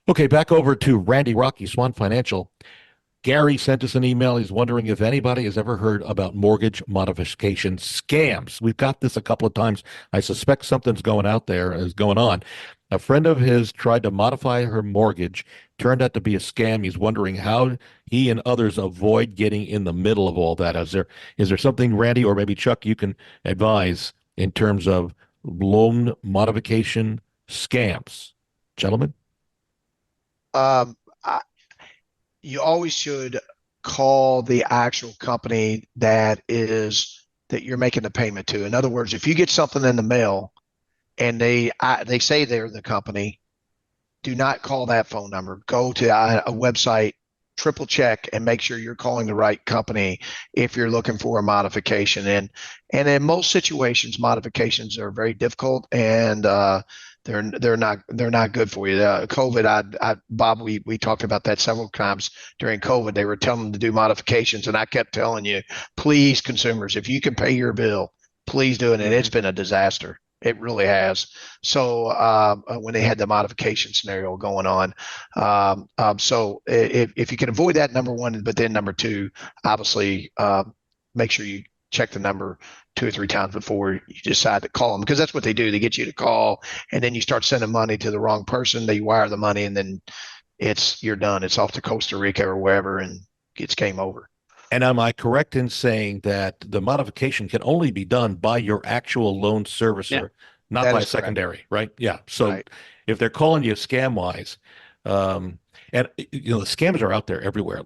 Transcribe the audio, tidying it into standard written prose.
Okay, back over to Randy Rocky, Swan Financial. Gary sent us an email. He's wondering if anybody has ever heard about mortgage modification scams. We've got this a couple of times. I suspect something's going on. A friend of his tried to modify her mortgage, turned out to be a scam. He's wondering how he and others avoid getting in the middle of all that. Is there something, Randy, or maybe Chuck, you can advise in terms of loan modification scams? Gentlemen? Um, I, you always should call the actual company that you're making the payment to. In other words, if you get something in the mail and they say they're the company, do not call that phone number. Go to a website, triple check, and make sure you're calling the right company if you're looking for a modification. And in most situations, modifications are very difficult and they're not good for you. COVID, Bob, we talked about that several times during COVID. They were telling them to do modifications, and I kept telling you, please, consumers, if you can pay your bill, please do it. And it's been a disaster. It really has. So when they had the modification scenario going on, so if you can avoid that, number one, but then number two, obviously make sure you check the number two or three times before you decide to call them because that's what they do. They get you to call, and then you start sending money to the wrong person. They wire the money, and then you're done. It's off to Costa Rica or wherever, and it's game over. And am I correct in saying that the modification can only be done by your actual loan Yeah, servicer, not that by is a correct. secondary, right? Yeah. So Right. if they're calling you scam wise, um, and the scams are out there everywhere.